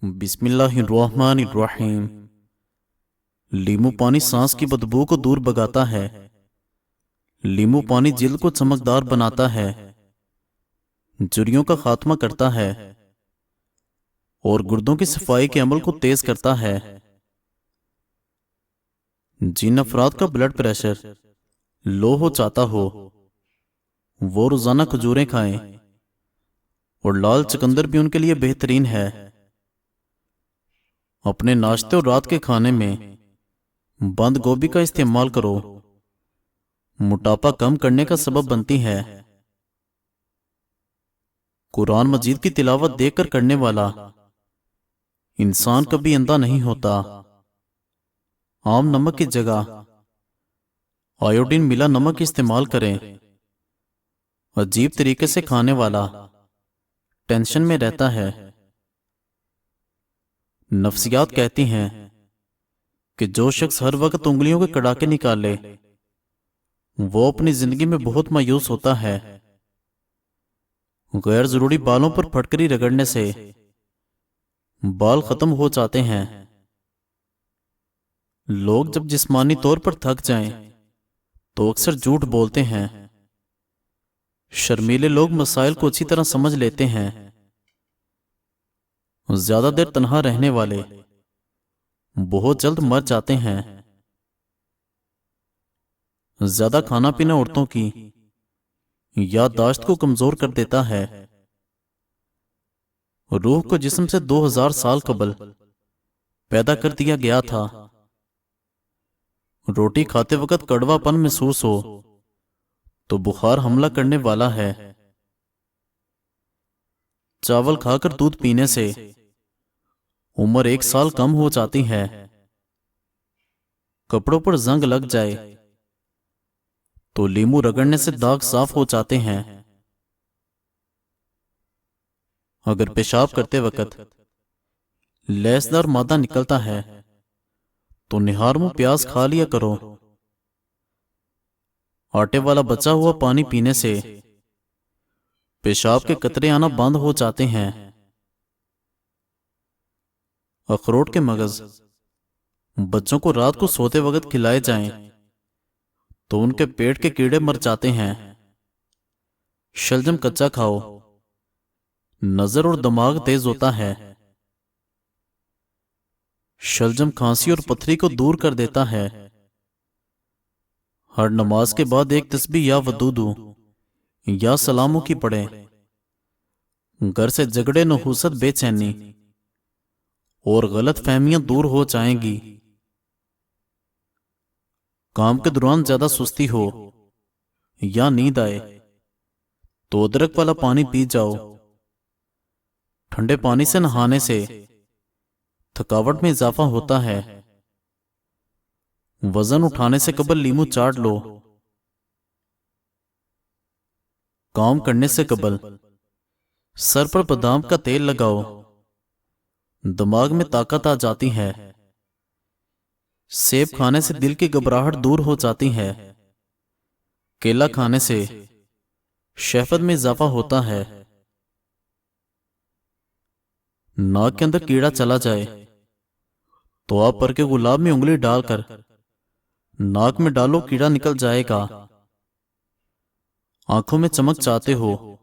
बिस्मिल्लाहिर्रहमानिर्रहीम। लीमू पानी सांस की बदबू को दूर भगाता है। लीमू पानी जिल्द को चमकदार बनाता है, झुर्रियों का खात्मा करता है और गुर्दों की सफाई के अमल को तेज करता है। जिन अफराद का ब्लड प्रेशर लो हो जाता हो वो रोजाना खजूरें खाएं और लाल चुकंदर भी उनके लिए बेहतरीन है। अपने नाश्ते और रात के खाने में बंद गोभी का इस्तेमाल करो, मोटापा कम करने का सबब बनती है। कुरान मजीद की तिलावत देखकर करने वाला इंसान कभी अंधा नहीं होता। आम नमक की जगह आयोडीन मिला नमक इस्तेमाल करें। अजीब तरीके से खाने वाला टेंशन में रहता है। नफ्सियात कहती हैं कि जो शख्स हर वक्त उंगलियों के कड़ाके निकाले वो अपनी जिंदगी में बहुत मायूस होता है। गैर जरूरी बालों पर फटकरी रगड़ने से बाल खत्म हो जाते हैं। लोग जब जिस्मानी तौर पर थक जाएं तो अक्सर झूठ बोलते हैं। शर्मीले लोग मसाइल को अच्छी तरह समझ लेते हैं। ज्यादा देर तन्हा रहने वाले बहुत जल्द मर जाते हैं। ज्यादा खाना पीना औरतों की याददाश्त को कमजोर कर देता है। रूह को जिस्म से 2000 साल कबल पैदा कर दिया गया था। रोटी खाते वक्त कड़वापन महसूस हो तो बुखार हमला करने वाला है। चावल खाकर दूध पीने से उम्र 1 साल कम हो जाती है। कपड़ों पर जंग लग जाए तो लीमू रगड़ने से दाग साफ हो जाते हैं। अगर पेशाब करते वक्त लैसदार मादा निकलता है तो निहार मुंह प्याज खा लिया करो। आटे वाला बचा हुआ पानी पीने से पेशाब के कतरे आना बंद हो जाते हैं। अखरोट के मगज बच्चों को रात को सोते वक्त खिलाए जाएं तो उनके पेट के कीड़े मर जाते हैं। शलजम कच्चा खाओ, नजर और दिमाग तेज होता है। शलजम खांसी और पथरी को दूर कर देता है। हर नमाज के बाद एक तस्बीह या वदूदू या सलामों की पढ़ें। घर से झगड़े, नहुसत, बेचैनी और गलत फहमियां दूर हो जाएंगी। काम के दौरान ज्यादा सुस्ती हो या नींद आए तो अदरक वाला पानी पी जाओ। ठंडे पानी से नहाने से थकावट में इजाफा होता है। वजन उठाने से कबल लीमू चाट लो। काम करने से कबल सर पर बादाम का तेल लगाओ, दिमाग में ताकत आ जाती है। सेब खाने से दिल की घबराहट दूर हो जाती है। केला खाने से शहवत में इजाफा होता है। नाक के अंदर कीड़ा चला जाए तो आप पर के गुलाब में उंगली डालकर नाक में डालो, कीड़ा निकल जाएगा। आंखों में चमक चाहते हो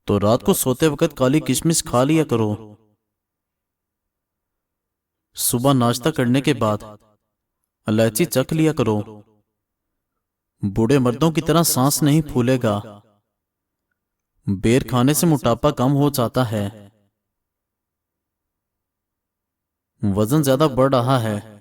तो रात को सोते वक्त काली किशमिश खा लिया करो। सुबह नाश्ता करने के बाद इलायची चख लिया करो। बूढ़े मर्दों की तरह सांस नहीं फूलेगा। बेर खाने से मोटापा कम हो जाता है। वजन ज्यादा बढ़ रहा है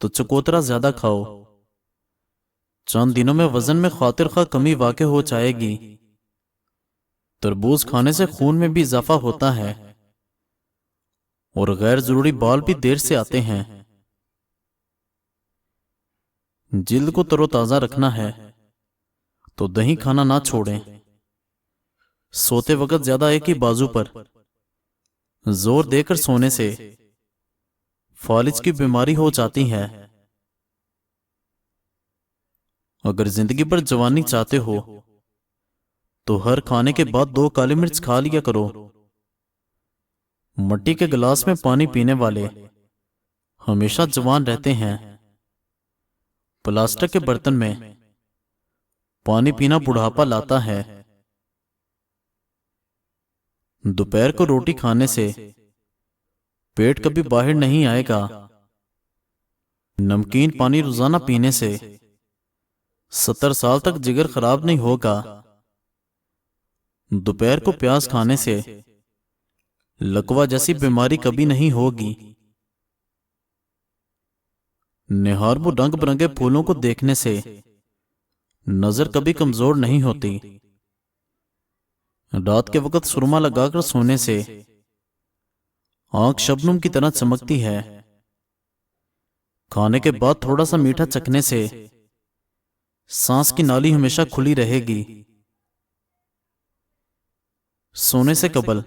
तो चकोतरा ज्यादा खाओ। चंद दिनों में वजन में खातिर खा कमी वाक़ई हो जाएगी। तरबूज खाने से खून में भी इजाफा होता है और गैर जरूरी बाल भी देर से आते हैं। जिल्द को तरोताजा रखना है तो दही खाना ना छोड़ें। सोते वक्त ज्यादा एक ही बाजू पर जोर देकर सोने से फालिज की बीमारी हो जाती है। अगर जिंदगी भर जवानी चाहते हो तो हर खाने के बाद 2 काली मिर्च खा लिया करो। मिट्टी के गिलास में पानी पीने वाले हमेशा जवान रहते हैं। प्लास्टिक के बर्तन में पानी पीना बुढ़ापा लाता है। दोपहर को रोटी खाने से पेट कभी बाहर नहीं आएगा। नमकीन पानी रोजाना पीने से 70 साल तक जिगर खराब नहीं होगा। दोपहर को प्याज खाने से लकवा जैसी बीमारी कभी नहीं होगी। निहारबू रंग बिरंगे फूलों को देखने से नजर कभी कमजोर नहीं होती। रात के वक्त सुरमा लगाकर सोने से आंख शबनम की तरह चमकती है। खाने के बाद थोड़ा सा मीठा चखने से सांस की नाली हमेशा खुली रहेगी। सोने से कबल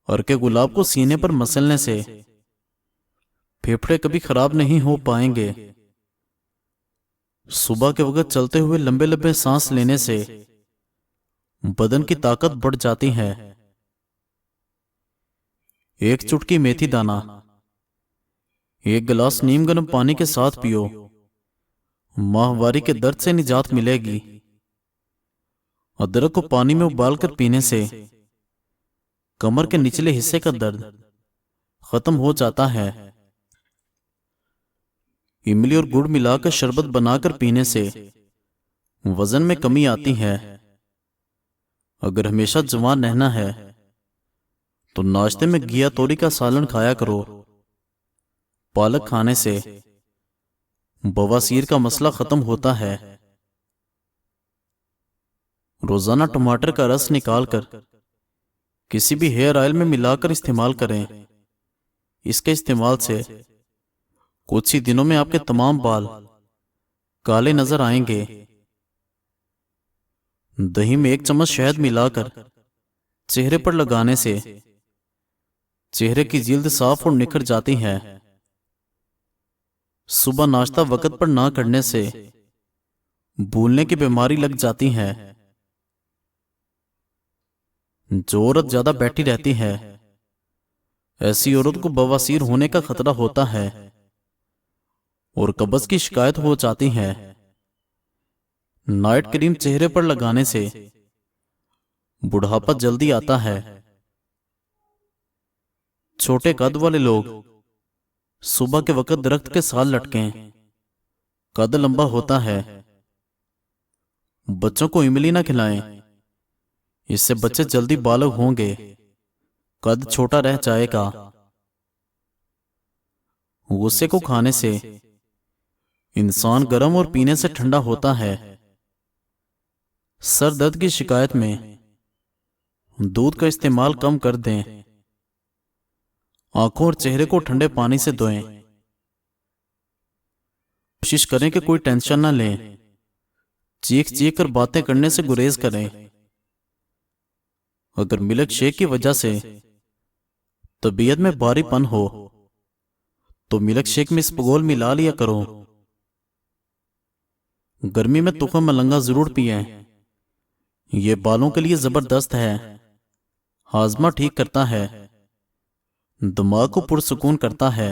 और के गुलाब को सीने पर मसलने से फेफड़े कभी खराब नहीं हो पाएंगे। सुबह के वक्त चलते हुए लंबे लंबे सांस लेने से बदन की ताकत बढ़ जाती है। एक चुटकी मेथी दाना एक गिलास नीम गर्म पानी के साथ पियो, माहवारी के दर्द से निजात मिलेगी। अदरक को पानी में उबालकर पीने से कमर के निचले हिस्से का दर्द खत्म हो जाता है। इमली और गुड़ मिलाकर शरबत बनाकर पीने से वजन में कमी आती है। अगर हमेशा जवान रहना है तो नाश्ते में घिया तोरी का सालन खाया करो। पालक खाने से बवासीर का मसला खत्म होता है। रोजाना टमाटर का रस निकालकर किसी भी हेयर ऑयल में मिलाकर इस्तेमाल करें। इसके इस्तेमाल से कुछ ही दिनों में आपके तमाम बाल काले नजर आएंगे। दही में 1 चम्मच शहद मिलाकर चेहरे पर लगाने से चेहरे की जिल्द साफ और निखर जाती है। सुबह नाश्ता वक्त पर ना करने से भूलने की बीमारी लग जाती है। जो औरत ज्यादा बैठी रहती है ऐसी औरत को बवासीर होने का खतरा होता है और कब्ज की शिकायत हो जाती है। नाइट क्रीम चेहरे पर लगाने से बुढ़ापा जल्दी आता है। छोटे कद वाले लोग सुबह के वक्त दरख्त के साथ लटकें, कद लंबा होता है। बच्चों को इमली ना खिलाएं, इससे बच्चे जल्दी बालग होंगे, कद छोटा रह जाएगा। गुस्से को खाने से इंसान गर्म और पीने से ठंडा होता है। सर दर्द की शिकायत में दूध का इस्तेमाल कम कर दें। आंखों और चेहरे को ठंडे पानी से धोएं। कोशिश करें कि कोई टेंशन ना लें। चीख चीख कर बातें करने से गुरेज करें। अगर मिल्क शेक की वजह से तबीयत में भारीपन हो तो मिल्क शेक में इसबगोल मिला लिया करो। गर्मी में तुखम मलंगा जरूर पिएं। यह बालों के लिए जबरदस्त है। हाजमा ठीक करता है, दिमाग को पुरसुकून करता है,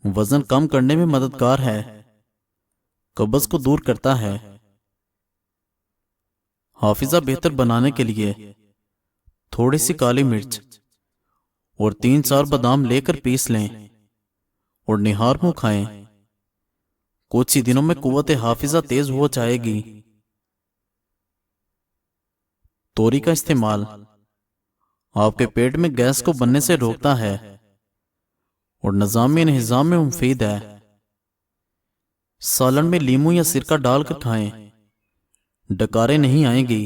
वजन कम करने में मददगार है, कब्ज को दूर करता है। हाफिजा बेहतर बनाने के लिए थोड़ी सी काली मिर्च और 3-4 बादाम लेकर पीस लें और निहार मुंह खाएं। कुछ ही दिनों में कुव्वत हाफिजा तेज हो जाएगी। तोरी का इस्तेमाल आपके पेट में गैस को बनने से रोकता है और निजामी इंहिजाम में मुफीद है। सालन में लीमू या सिरका डालकर खाएं, डकारें नहीं आएंगी।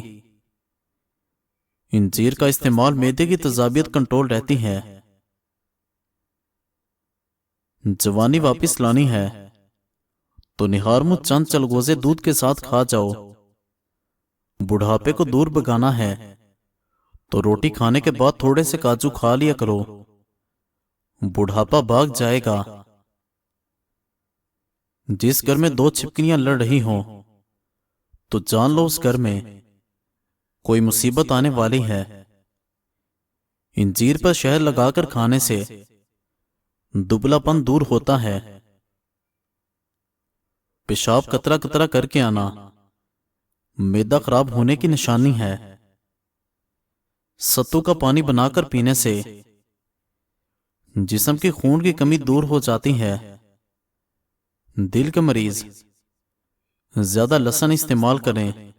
इंजीर का इस्तेमाल मैदे की तेजाबियत कंट्रोल रहती है। जवानी वापस लानी है तो निहार मुंह चंद चलगोजे दूध के साथ खा जाओ। बुढ़ापे को दूर भगाना है तो रोटी खाने के बाद थोड़े से काजू खा लिया करो, बुढ़ापा भाग जाएगा। जिस घर में 2 छिपकलियां लड़ रही हों तो जान लो उस घर में कोई मुसीबत आने वाली है। इंजीर पर शहद लगाकर खाने से दुबलापन दूर होता है। पेशाब कतरा कतरा करके आना मैदा खराब होने की निशानी है। सत्तू का पानी बनाकर पीने से जिस्म की खून की कमी दूर हो जाती है। दिल के मरीज ज्यादा लहसुन इस्तेमाल करें।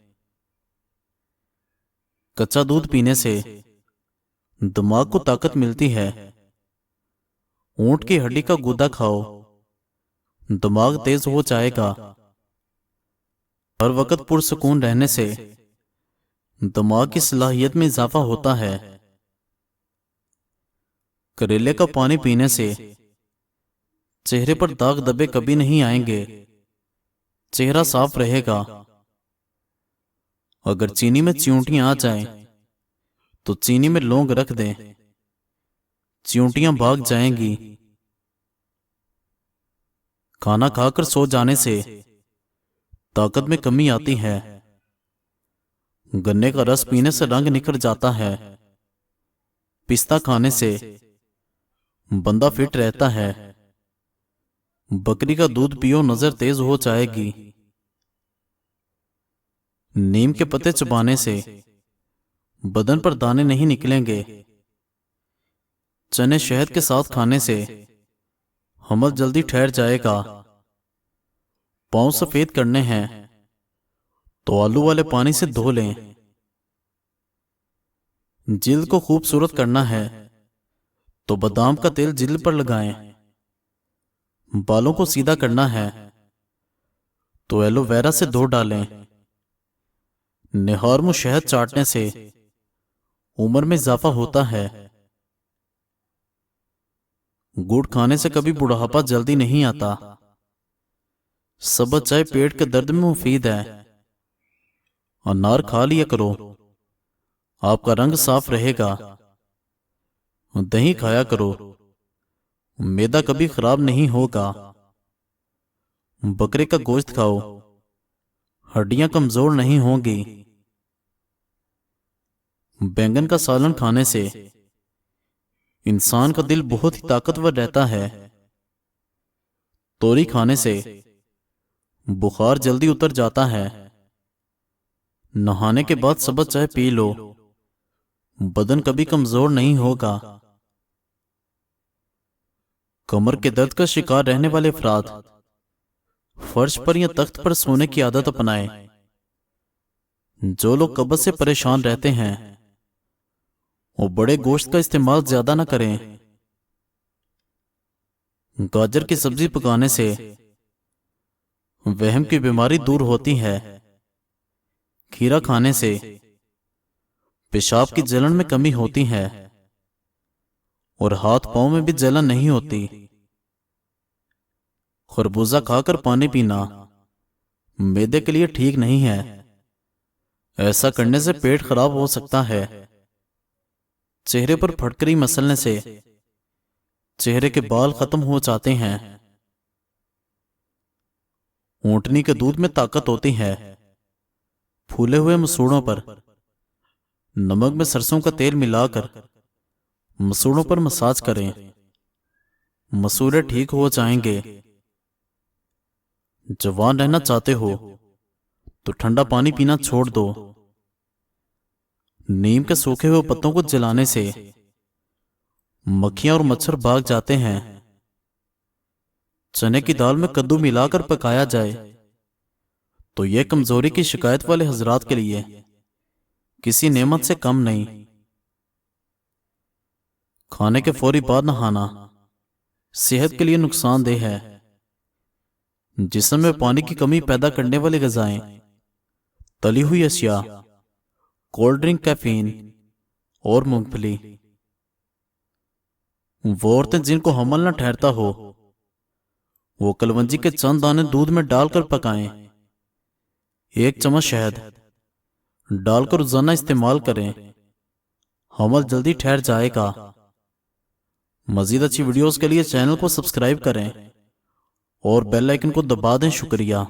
कच्चा दूध पीने से दिमाग को ताकत मिलती है। ऊंट की हड्डी का गूदा खाओ, दिमाग तेज हो जाएगा। हर वक्त पुरसुकून रहने से दिमाग की सलाहियत में इजाफा होता है। करेले का पानी पीने से चेहरे पर दाग धब्बे कभी नहीं आएंगे, चेहरा साफ रहेगा। अगर चीनी में चियूंटियां आ जाएं, तो चीनी में लौंग रख दें, चियूंटियां भाग जाएंगी। खाना खाकर सो जाने से ताकत में कमी आती है। गन्ने का रस पीने से रंग निखर जाता है। पिस्ता खाने से बंदा फिट रहता है। बकरी का दूध पियो, नजर तेज हो जाएगी। नीम के पत्ते चबाने से बदन पर दाने नहीं निकलेंगे। चने शहद के साथ खाने से हमल जल्दी ठहर जाएगा। पांव सफेद करने हैं तो आलू वाले पानी से धो लें। जिल्द को खूबसूरत करना है तो बादाम का तेल जिल्द पर लगाएं। बालों को सीधा करना है तो एलोवेरा से धो डालें। निहार में शहद चाटने से उम्र में इजाफा होता है। गुड़ खाने से कभी बुढ़ापा जल्दी नहीं आता। सब्ज़ चाय पेट के दर्द में मुफीद है। अनार खा लिया करो, आपका रंग साफ रहेगा। दही खाया करो, मैदा कभी खराब नहीं होगा। बकरे का गोश्त खाओ, हड्डियां कमजोर नहीं होंगी। बैंगन का सालन खाने से इंसान का दिल बहुत ही ताकतवर रहता है। तोरी खाने से बुखार जल्दी उतर जाता है। नहाने के बाद सब्ज़ चाय पी लो, बदन कभी कमजोर नहीं होगा। कमर के दर्द का शिकार रहने वाले अफराद फर्श पर या तख्त पर सोने की आदत अपनाएं। जो लोग कब्ज से परेशान रहते हैं वो बड़े गोश्त का इस्तेमाल ज्यादा ना करें। गाजर की सब्जी पकाने से वहम की बीमारी दूर होती है। खीरा खाने से पेशाब की जलन में कमी होती है और हाथ पांव में भी जलन नहीं होती। खरबूजा खाकर पानी पीना मैदे के लिए ठीक नहीं है। ऐसा करने से पेट खराब हो सकता है। चेहरे पर फटकरी मसलने से चेहरे के बाल खत्म हो जाते हैं। ऊंटनी के दूध में ताकत होती है। फूले हुए मसूड़ों पर नमक में सरसों का तेल मिलाकर मसूड़ों पर मसाज करें, मसूड़े ठीक हो जाएंगे। जवान रहना चाहते हो तो ठंडा पानी पीना छोड़ दो। नीम के सूखे हुए पत्तों को जलाने से मक्खियां और मच्छर भाग जाते हैं। चने की दाल में कद्दू मिलाकर पकाया जाए तो यह कमजोरी की शिकायत वाले हजरात के लिए किसी नेमत से कम नहीं। खाने के फौरी बाद नहाना सेहत के लिए नुकसानदेह है। जिस्म में पानी की कमी पैदा करने वाली ग़िज़ाएं, तली हुई अशिया, कोल्ड ड्रिंक, कैफीन और मूंगफली। वो औरतें जिनको हमल न ठहरता हो वो कलवंजी के चंद दाने दूध में डालकर पकाएं। 1 चम्मच शहद डालकर रोजाना इस्तेमाल करें, हमल जल्दी ठहर जाएगा। मजीद अच्छी वीडियोस के लिए चैनल को सब्सक्राइब करें और बेल आइकन को दबा दें। शुक्रिया।